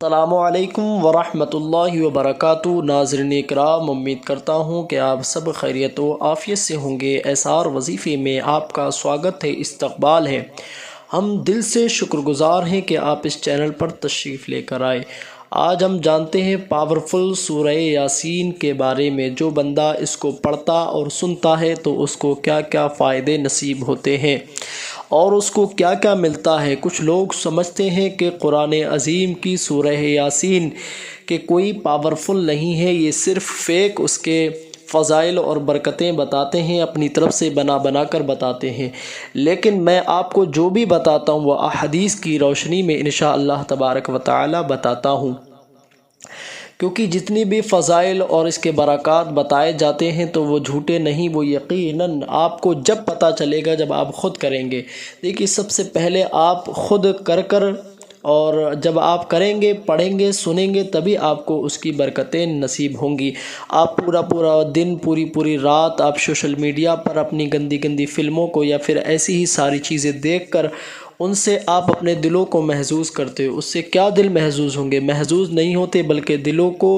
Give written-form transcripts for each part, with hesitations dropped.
السلام علیکم ورحمۃ اللہ وبرکاتہ۔ ناظرین کرام، امید کرتا ہوں کہ آپ سب خیریت و عافیت سے ہوں گے۔ اسرار وظیفے میں آپ کا سواگت ہے، استقبال ہے۔ ہم دل سے شکر گزار ہیں کہ آپ اس چینل پر تشریف لے کر آئے۔ آج ہم جانتے ہیں پاورفل سورہ یاسین کے بارے میں۔ جو بندہ اس کو پڑھتا اور سنتا ہے تو اس کو کیا کیا فائدے نصیب ہوتے ہیں اور اس کو کیا کیا ملتا ہے۔ کچھ لوگ سمجھتے ہیں کہ قرآن عظیم کی سورہ یاسین کہ کوئی پاورفل نہیں ہے، یہ صرف فیک اس کے فضائل اور برکتیں بتاتے ہیں، اپنی طرف سے بنا کر بتاتے ہیں۔ لیکن میں آپ کو جو بھی بتاتا ہوں وہ احادیث کی روشنی میں انشاءاللہ تبارک و تعالی بتاتا ہوں، کیونکہ جتنی بھی فضائل اور اس کے برکات بتائے جاتے ہیں تو وہ جھوٹے نہیں، وہ یقیناً آپ کو جب پتہ چلے گا جب آپ خود کریں گے۔ دیکھیے، سب سے پہلے آپ خود کر اور جب آپ کریں گے، پڑھیں گے، سنیں گے، تبھی آپ کو اس کی برکتیں نصیب ہوں گی۔ آپ پورا دن، پوری رات آپ سوشل میڈیا پر اپنی گندی فلموں کو یا پھر ایسی ہی ساری چیزیں دیکھ کر ان سے آپ اپنے دلوں کو محظوظ کرتے ہو۔ اس سے کیا دل محظوظ ہوں گے؟ محظوظ نہیں ہوتے، بلکہ دلوں کو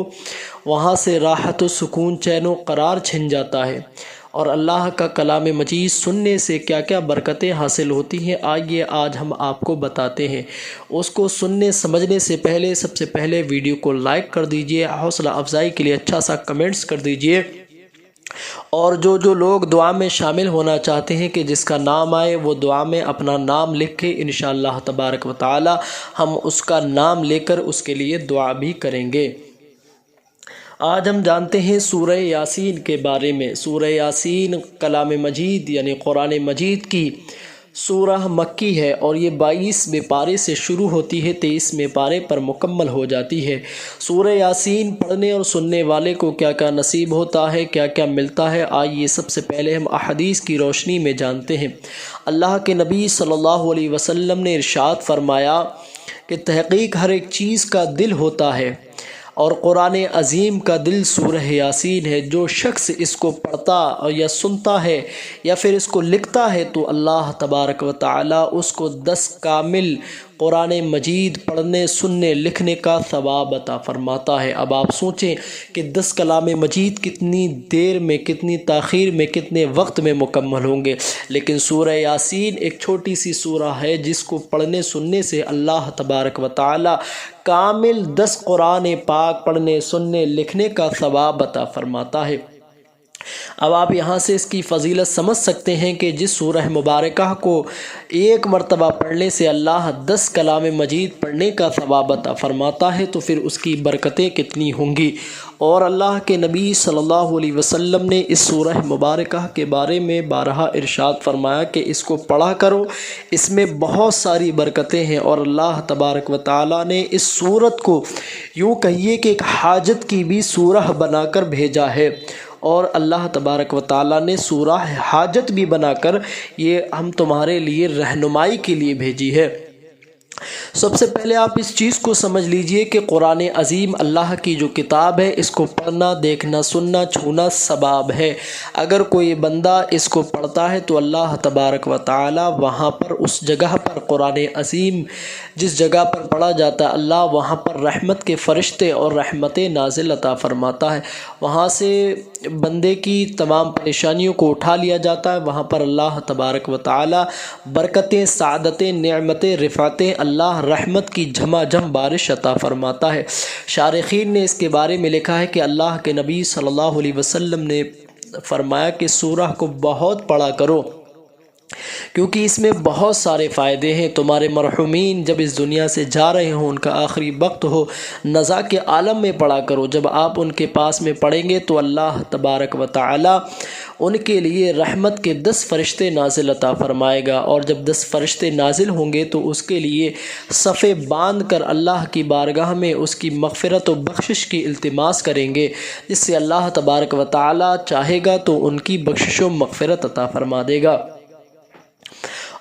وہاں سے راحت و سکون، چین و قرار چھن جاتا ہے۔ اور اللہ کا کلام مجید سننے سے کیا کیا برکتیں حاصل ہوتی ہیں، آئیے آج ہم آپ کو بتاتے ہیں۔ اس کو سننے سمجھنے سے پہلے سب سے پہلے ویڈیو کو لائک کر دیجئے، حوصلہ افزائی کے لیے اچھا سا کمنٹس کر دیجئے، اور جو لوگ دعا میں شامل ہونا چاہتے ہیں کہ جس کا نام آئے وہ دعا میں اپنا نام لکھ کے انشاءاللہ تبارک و تعالی ہم اس کا نام لے کر اس کے لیے دعا بھی کریں گے۔ آج ہم جانتے ہیں سورہ یاسین کے بارے میں۔ سورہ یاسین کلام مجید یعنی قرآن مجید کی سورہ مکی ہے، اور یہ 22ویں پارے سے شروع ہوتی ہے، 23ویں پارے پر مکمل ہو جاتی ہے۔ سورہ یاسین پڑھنے اور سننے والے کو کیا کیا نصیب ہوتا ہے، کیا کیا ملتا ہے، آئیے سب سے پہلے ہم احادیث کی روشنی میں جانتے ہیں۔ اللہ کے نبی صلی اللہ علیہ وسلم نے ارشاد فرمایا کہ تحقیق ہر ایک چیز کا دل ہوتا ہے، اور قرآن عظیم کا دل سورہ یاسین ہے۔ جو شخص اس کو پڑھتا یا سنتا ہے یا پھر اس کو لکھتا ہے تو اللہ تبارک و تعالی اس کو 10 کامل قرآن مجید پڑھنے، سننے، لکھنے کا ثواب عطا فرماتا ہے۔ اب آپ سوچیں کہ 10 کلام مجید کتنی دیر میں، کتنی تاخیر میں، کتنے وقت میں مکمل ہوں گے، لیکن سورہ یاسین ایک چھوٹی سی سورہ ہے جس کو پڑھنے سننے سے اللہ تبارک و تعالی کامل 10 قرآن پاک پڑھنے، سننے، لکھنے کا ثواب عطا فرماتا ہے۔ اب آپ یہاں سے اس کی فضیلت سمجھ سکتے ہیں کہ جس سورہ مبارکہ کو ایک مرتبہ پڑھنے سے اللہ 10 کلام مجید پڑھنے کا ثواب عطا فرماتا ہے تو پھر اس کی برکتیں کتنی ہوں گی۔ اور اللہ کے نبی صلی اللہ علیہ وسلم نے اس سورہ مبارکہ کے بارے میں بارہا ارشاد فرمایا کہ اس کو پڑھا کرو، اس میں بہت ساری برکتیں ہیں۔ اور اللہ تبارک و تعالی نے اس سورت کو یوں کہیے کہ ایک حاجت کی بھی سورہ بنا کر بھیجا ہے، اور اللہ تبارک و تعالی نے سورہ حاجت بھی بنا کر یہ ہم تمہارے لیے رہنمائی کے لیے بھیجی ہے۔ سب سے پہلے آپ اس چیز کو سمجھ لیجئے کہ قرآن عظیم اللہ کی جو کتاب ہے، اس کو پڑھنا، دیکھنا، سننا، چھونا ثواب ہے۔ اگر کوئی بندہ اس کو پڑھتا ہے تو اللہ تبارک و تعالی وہاں پر اس جگہ پر قرآن عظیم جس جگہ پر پڑھا جاتا ہے، اللہ وہاں پر رحمت کے فرشتے اور رحمت نازل عطا فرماتا ہے۔ وہاں سے بندے کی تمام پریشانیوں کو اٹھا لیا جاتا ہے۔ وہاں پر اللہ تبارک و تعالی برکتیں، سعادتیں، نعمتیں، رفعتیں، اللہ رحمت کی جھما بارش عطا فرماتا ہے۔ شارحین نے اس کے بارے میں لکھا ہے کہ اللہ کے نبی صلی اللہ علیہ وسلم نے فرمایا کہ سورہ کو بہت پڑھا کرو، کیونکہ اس میں بہت سارے فائدے ہیں۔ تمہارے مرحومین جب اس دنیا سے جا رہے ہوں، ان کا آخری وقت ہو، نزا کے عالم میں پڑھا کرو۔ جب آپ ان کے پاس میں پڑھیں گے تو اللہ تبارک و تعالی ان کے لیے رحمت کے 10 فرشتے نازل عطا فرمائے گا، اور جب 10 فرشتے نازل ہوں گے تو اس کے لیے صفے باندھ کر اللہ کی بارگاہ میں اس کی مغفرت و بخشش کی التماس کریں گے، جس سے اللہ تبارک و تعالی چاہے گا تو ان کی بخشش و مغفرت عطا فرما دے گا۔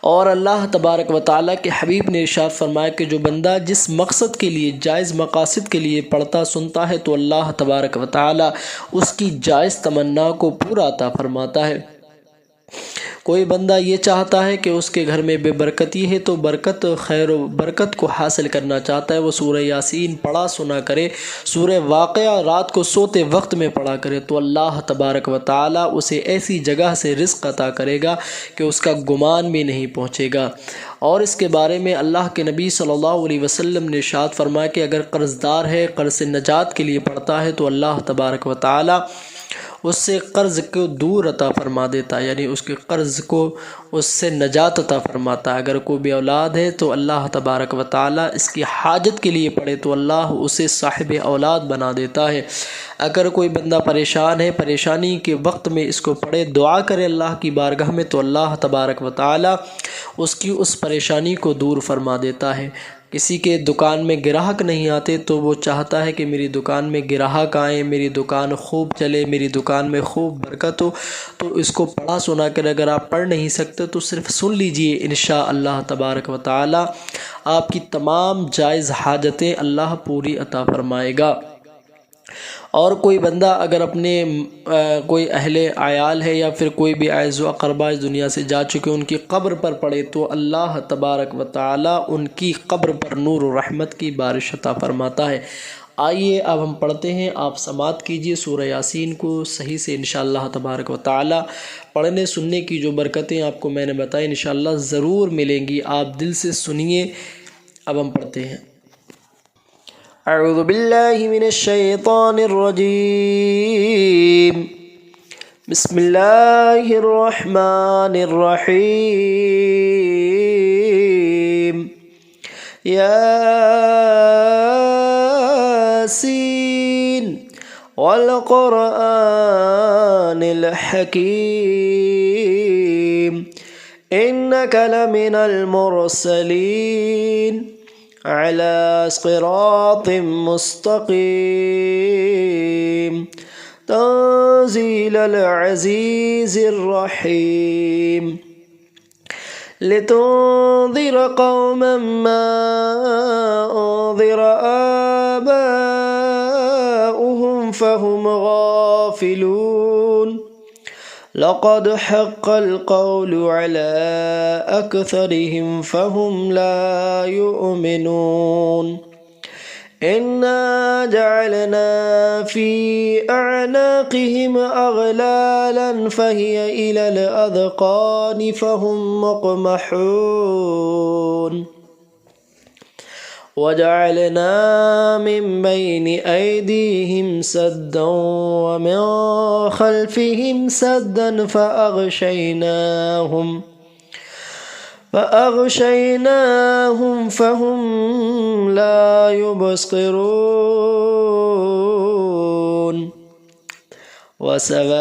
اور اللہ تبارک و تعالیٰ کے حبیب نے ارشاد فرمایا کہ جو بندہ جس مقصد کے لیے، جائز مقاصد کے لیے پڑھتا سنتا ہے تو اللہ تبارک و تعالیٰ اس کی جائز تمنا کو پورا عطا فرماتا ہے۔ کوئی بندہ یہ چاہتا ہے کہ اس کے گھر میں بے برکتی ہے تو برکت خیر و برکت کو حاصل کرنا چاہتا ہے، وہ سورہ یاسین پڑھا سنا کرے، سورہ واقعہ رات کو سوتے وقت میں پڑھا کرے تو اللہ تبارک و تعالی اسے ایسی جگہ سے رزق عطا کرے گا کہ اس کا گمان بھی نہیں پہنچے گا۔ اور اس کے بارے میں اللہ کے نبی صلی اللہ علیہ وسلم نے ارشاد فرمایا کہ اگر قرض دار ہے، قرض سے نجات کے لیے پڑھتا ہے تو اللہ تبارک و تعالی اس سے قرض کو دور عطا فرما دیتا ہے، یعنی اس کے قرض کو اس سے نجات عطا فرماتا ہے۔ اگر کوئی بھی اولاد ہے تو اللہ تبارک و تعالی اس کی حاجت کے لیے پڑھے تو اللہ اسے صاحب اولاد بنا دیتا ہے۔ اگر کوئی بندہ پریشان ہے، پریشانی کے وقت میں اس کو پڑھے، دعا کرے اللہ کی بارگاہ میں تو اللہ تبارک و تعالی اس کی اس پریشانی کو دور فرما دیتا ہے۔ کسی کے دکان میں گراہک نہیں آتے تو وہ چاہتا ہے کہ میری دکان میں گراہک آئیں، میری دکان خوب چلے، میری دکان میں خوب برکت ہو، تو اس کو پڑھا سنا کر اگر آپ پڑھ نہیں سکتے تو صرف سن لیجئے، انشاءاللہ تبارک و تعالی آپ کی تمام جائز حاجتیں اللہ پوری عطا فرمائے گا۔ اور کوئی بندہ اگر اپنے کوئی اہل عیال ہے یا پھر کوئی بھی اعز و اقربا اس دنیا سے جا چکے ان کی قبر پر پڑے تو اللہ تبارک و تعالی ان کی قبر پر نور و رحمت کی بارش عطا فرماتا ہے۔ آئیے اب ہم پڑھتے ہیں، آپ سماعت کیجئے سورہ یاسین کو صحیح سے انشاءاللہ تبارک و تعالی۔ پڑھنے سننے کی جو برکتیں آپ کو میں نے بتائی انشاءاللہ ضرور ملیں گی، آپ دل سے سنیے۔ اب ہم پڑھتے ہیں۔ اعوذ باللہ من الشیطان الرجیم، بسم اللہ الرحمن الرحیم، یاسین والقرآن الحکیم، انک لمن المرسلین على صراط مستقيم، تنزيل العزيز الرحيم، لتنذر قوما ما أنذر آباؤهم فهم غافلون، لقد حق القول على أكثرهم فهم لا يؤمنون، إنا جعلنا في أعناقهم أغلالا فهي إلى الأذقان فهم مقمحون، وجعلنا من بين أيديهم سدا ومن خلفهم سدا فأغشيناهم فهم لا يبصرون، وسواء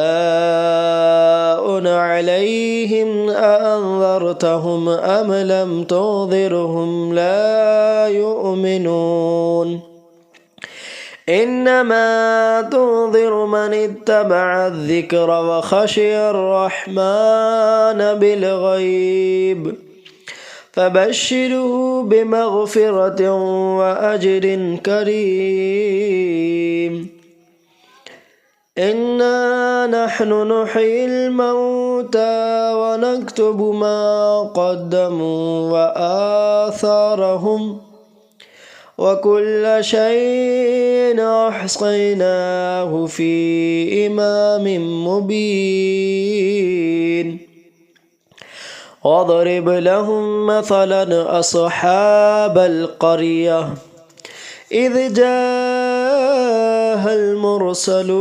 عليهم أأنذرتهم أم لم تنذرهم لا يؤمنون، إنما تنذر من اتبع الذكر وخشي الرحمن بالغيب، فبشره بمغفرة وأجر كريم، إنا نحن نحيي الموتى ونكتب ما قدموا وآثارهم وكل شيء أحصيناه في إمام مبين، واضرب لهم مثلا أصحاب القرية إذ جاءها المرسلون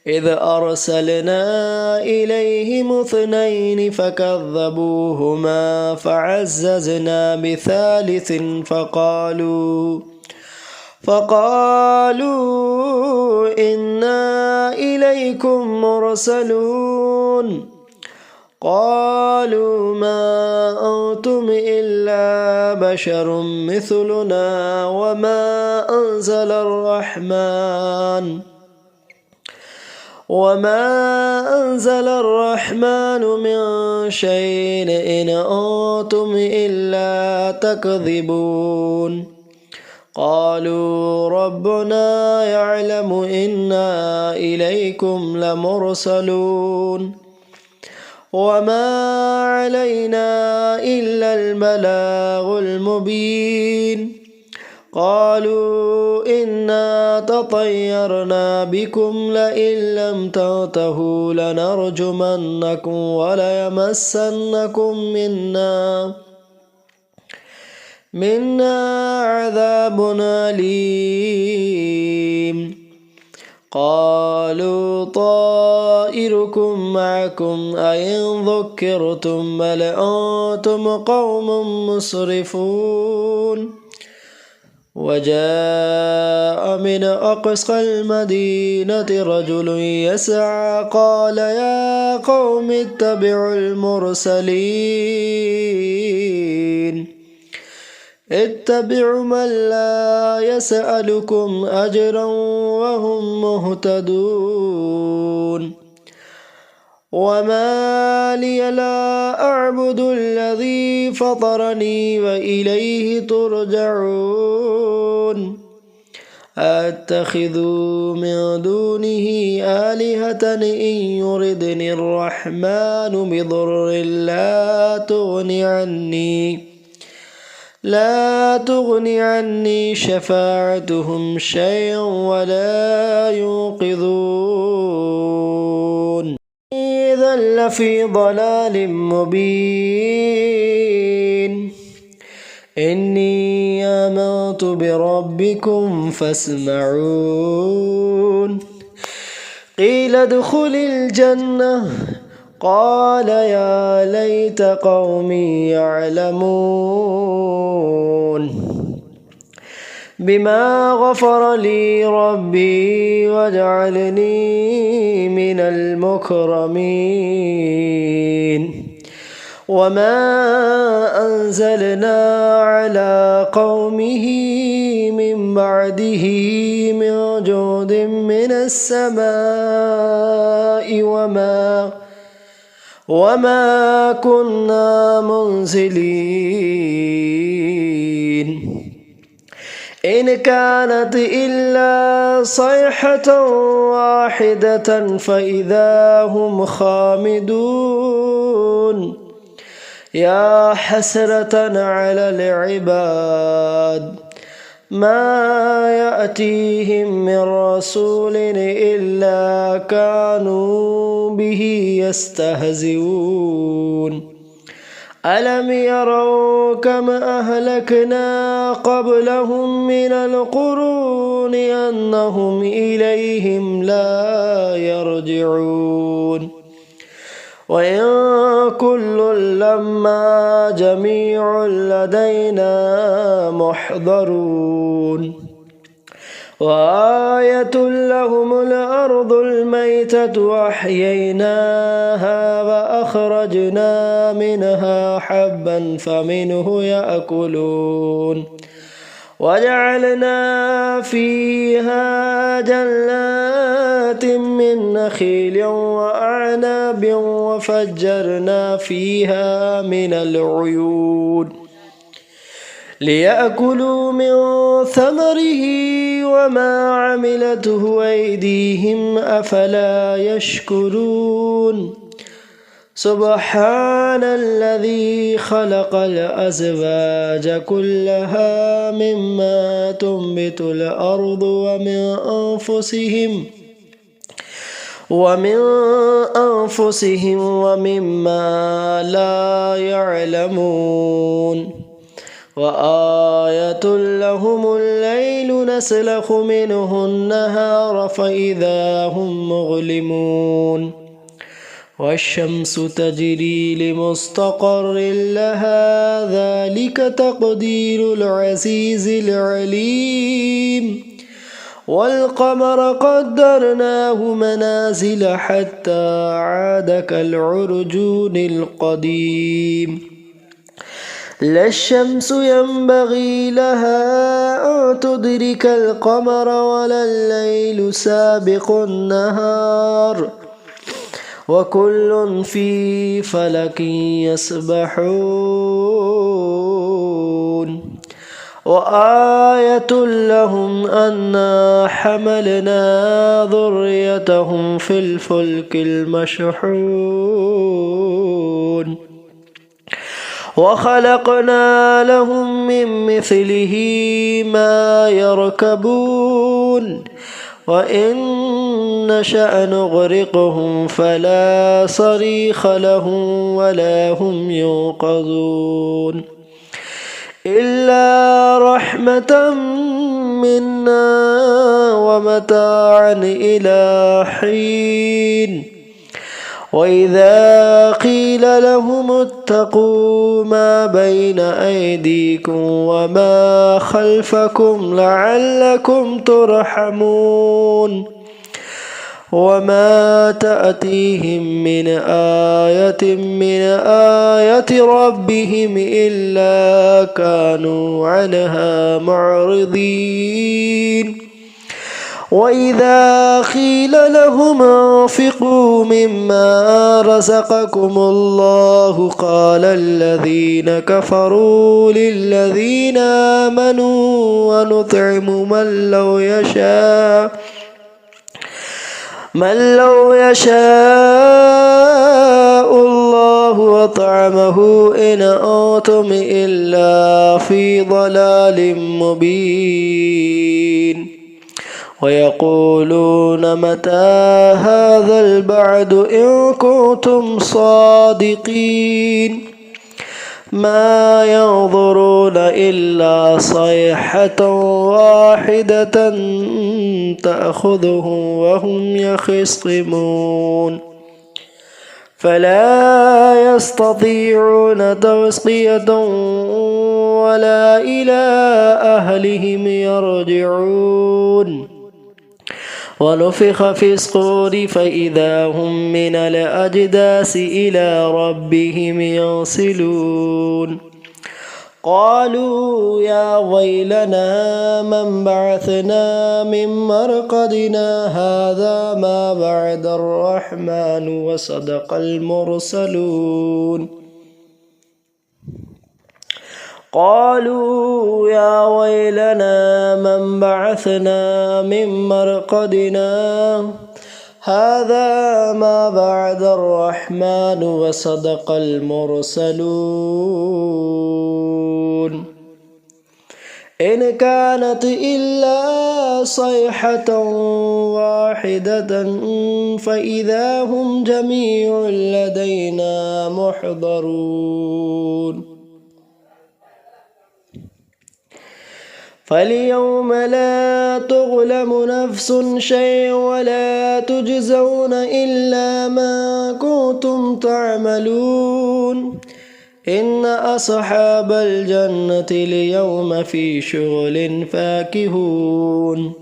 إذ أرسلنا إليهم اثنين فكذبوهما فعززنا بثالث فقالوا إنا إليكم مرسلون، قالوا ما أنتم إلا بشر مثلنا وما أنزل الرحمن من شيء إن أنتم إلا تكذبون، قالوا ربنا يعلم إنا إليكم لمرسلون وما علينا إلا البلاغ المبين قالوا إنا تطيرنا بكم لئن لم تنتهوا لنرجمنكم وليمسنكم منا عذاب أليم قالوا طائركم معكم أئن ذكرتم بل أنتم قوم مسرفون وجاء من أقصى المدينة رجل يسعى قال يا قوم اتبعوا المرسلين اتبعوا من لا يسألكم أجرا وهم مهتدون وما لي لا أعبد الذي فطرني وإليه ترجعون أتخذ من دونه آلهة إن يردني الرحمن بضر لا تغني عني شفاعتهم شيئا ولا ينقذون إذا لفي ضلال مبين إني آمنت بربكم فاسمعون قيل ادخل الجنة قال يا ليت قومي يعلمون بما غفر لي ربي وجعلني من المكرمين وما أنزلنا على قومه من بعده من جود من السماء وما كنا منزلين إن كانت إلا صيحة واحدة فإذا هم خامدون يا حسرة على العباد ما يأتيهم من رسول إلا كانوا به يستهزئون ألم يروا كم أهلكنا قبلهم من القرون أنهم إليهم لا يرجعون وإن كل لما جميع لدينا محضرون وآية لهم الأرض الميتة وأحييناها وأخرجنا منها حبا فمنه يأكلون وجعلنا فيها جنات من نخيل وأعناب وفجرنا فيها من العيون ليأكلوا من ثمره وما عملته أيديهم أفلا يشكرون سبحان الذي خلق الأزواج كلها مما تنبت الأرض ومن أنفسهم ومما لا يعلمون وآية لهم الليل نسلخ منه النهار فإذا هم مظلمون والشمس تجري لمستقر لها ذلك تقدير العزيز العليم والقمر قدرناه منازل حتى عاد كالعرجون القديم لا الشمس ينبغي لها أن تدرك القمر ولا الليل سابق النهار وكل في فلك يسبحون وآية لهم أنا حملنا ذريتهم في الفلك المشحون وخلقنا لهم من مثله ما يركبون وإن نشأ نغرقهم فلا صريخ لهم ولا هم ينقذون إلا رحمة منا ومتاعا إلى حين وإذا قيل لهم اتقوا ما بين أيديكم وما خلفكم لعلكم ترحمون وما تأتيهم من آية ربهم إلا كانوا عنها معرضين وإذا قيل لهم انفقوا مما رزقكم الله قال الذين كفروا للذين آمنوا ونطعم من لو يشاء الله وطعمه إن أنتم إلا في ضلال مبين ويقولون متى هذا البعد إن كنتم صادقين ما ينظرون إلا صيحة واحدة تأخذهم وهم يخصمون فلا يستطيعون توصية ولا إلى أهلهم يرجعون ونفخ في الصور فإذا هم من الأجداث إلى ربهم ينسلون قالوا يا ويلنا من بعثنا من مرقدنا هذا ما بعد الرحمن وصدق المرسلون قالوا يا ويلنا من بعثنا من مرقدنا هذا ما بعد الرحمن وصدق المرسلون إن كانت إلا صيحة واحدة فإذا هم جميع لدينا محضرون فاليوم لا تظلم نفس شيئا ولا تجزون إلا ما كنتم تعملون إن أصحاب الجنة اليوم في شغل فاكهون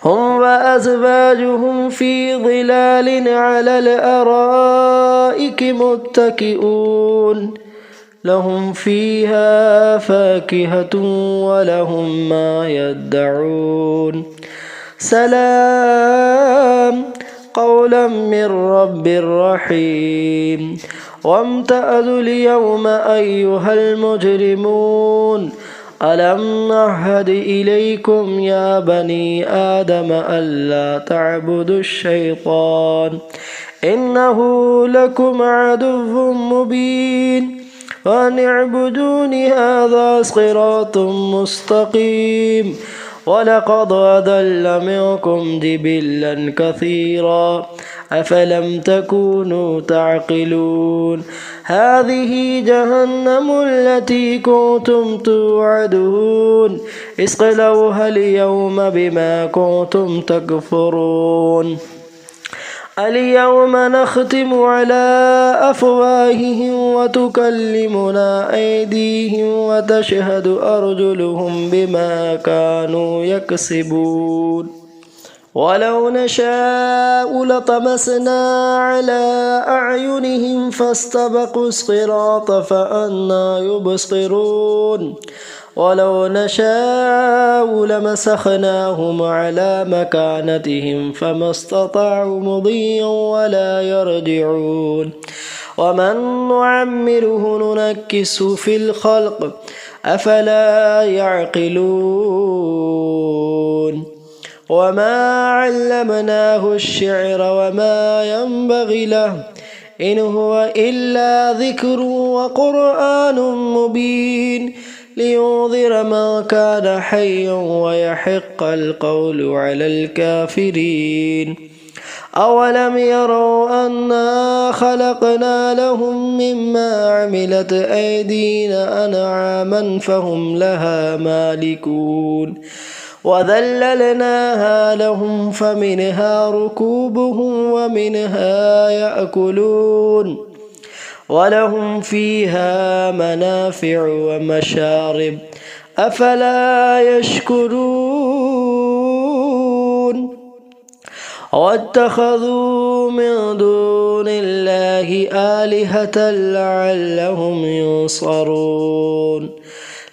هم وأزواجهم في ظلال على الأرائك متكئون لهم فيها فاكهة ولهم ما يدعون سلام قولا من رب رحيم وامتازوا اليوم أيها المجرمون ألم نعهد إليكم يا بني آدم ألا تعبدوا الشيطان إنه لكم عدو مبين وأن اعبدوني هذا صراط مستقيم ولقد أضل منكم جبلا كثيرا أفلم تكونوا تعقلون هذه جهنم التي كنتم توعدون اصلوها اليوم بما كنتم تكفرون اليوم نختم على أفواههم وتكلمنا أيديهم وتشهد أرجلهم بما كانوا يكسبون ولو نشاء لطمسنا على أعينهم فاستبقوا الصراط فأنى يبصرون ولو نشاء لمسخناهم على مكانتهم فما استطاعوا مضيا ولا يرجعون ومن نعمره ننكسه في الخلق أفلا يعقلون وما علمناه الشعر وما ينبغي له إن هو إلا ذكر وقرآن مبين لينذر من كان حيا ويحق القول على الكافرين أولم يروا أنا خلقنا لهم مما عملت أيدينا أنعاما فهم لها مالكون وذللناها لهم فمنها ركوبهم ومنها يأكلون ولهم فيها منافع ومشارب أفلا يشكرون واتخذوا من دون الله آلهة لعلهم ينصرون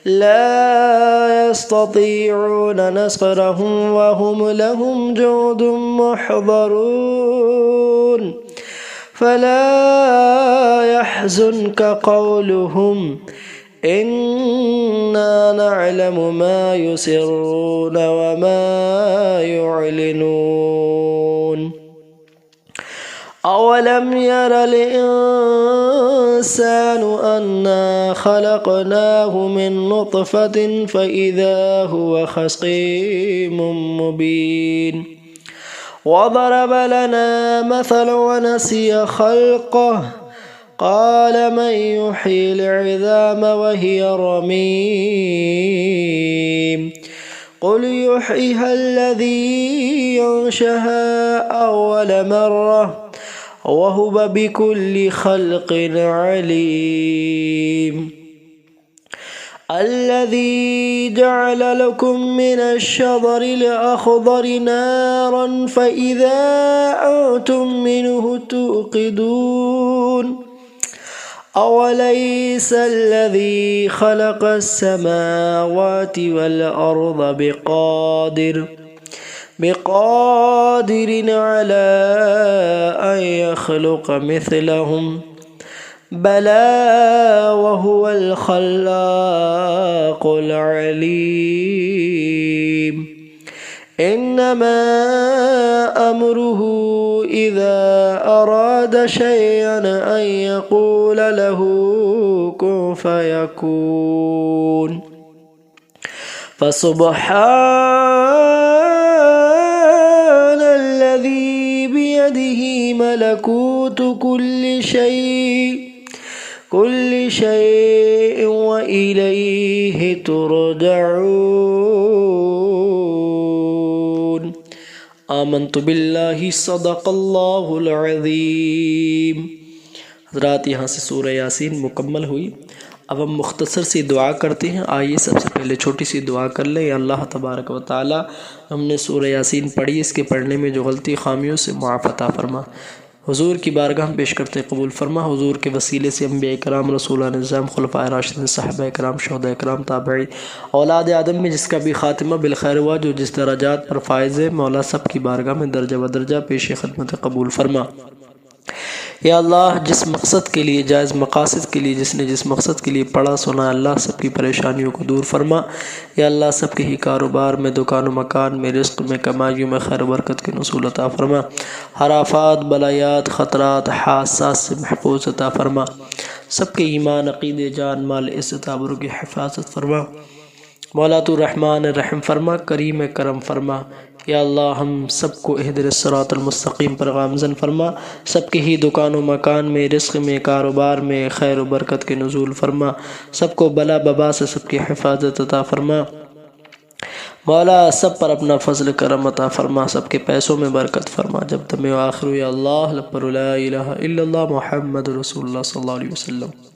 لا يستطيعون نصرهم وهم لهم جند محضرون فلا يحزنك قولهم إنا نعلم ما يسرون وما يعلنون أولم ير الإنسان أنا خلقناه من نطفة فإذا هو خصيم مبين وضرب لنا مثلا ونسي خلقه قال من يحيي العظام وهي رميم قل يحييها الذي ينشأها أول مرة وهو بكل خلق عليم الذي جعل لكم من الشجر الأخضر نارا فإذا أنتم منه توقدون أوليس الذي خلق السماوات والأرض بقادر على أن يخلق مثلهم بلى وهو الخلاق العليم إنما أمره إذا أراد شيئا أن يقول له كن فيكون فسبحان الذي بيده ملكوت كل شيء وإليه ترجعون آمنت بالله صدق الله العظيम। हज़रात यहाँ से सूरह यासीन मुकम्मल हुई। अब हम मुख्तसर सी दुआ करते हैं। आइए सबसे पहले छोटी सी दुआ कर लें। या अल्लाह तबारक व तआला हमने सूरह यासीन पढ़ी, इसके पढ़ने में जो गलती खामियों से मुआफ़ अता फरमा। हुजूर की बारगाह में पेश करते कबूल फरमा। हुजूर के वसीले से अंबिया कराम, रसूलान निज़ाम, खुलफ़ाए राशिदीन, सहाबा कराम, शुहदा कराम, ताबई, औलाद आदम में जिसका भी ख़ातिमा बिलखैर हुआ, जो जिस दराजात पर फ़ाइज़ है, मौला सब की बारगाह में दर्जा व दर्जा पेश खिदमत कबूल फरमा। या अल्लाह, जिस मकसद के लिए, जायज़ मकासद के लिए, जिसने जिस मकसद के लिए पढ़ा सुना, अल्लाह सबकी परेशानियों को दूर फरमा। या अल्लाह सबके ही कारोबार में, दुकान मकान में, रिज़्क़ में, कमाइयों में खैर बरकत की नसूल अता फरमा। हर आफ़ात, बलायात, ख़तरात, हादसात से महफूज अता फरमा। सबके ईमान, अक़ीदे, जान, माल, इज़्ज़त, आबरू की हिफाजत फरमा। मौला तू रहमान रहम फरमा, करीम करम फरमा। या अल्लाह, हम सबको इहदिस सिरातल मुस्तक़ीम पर गामज़न फरमा। सबके ही दुकान व मकान में, रिज़्क़ में, कारोबार में खैर व बरकत के नुज़ूल फरमा। सबको बला बबा से सबकी हिफाजत अता फरमा। मौला सब पर अपना फ़ज़ल करम अता फरमा। सबके पैसों में बरकत फरमा। जब तक आखिर या अल्लाह ला इलाहा इल्लल्लाह मुहम्मद रसूलुल्लाह सल्लल्लाहु अलैहि वसल्लम।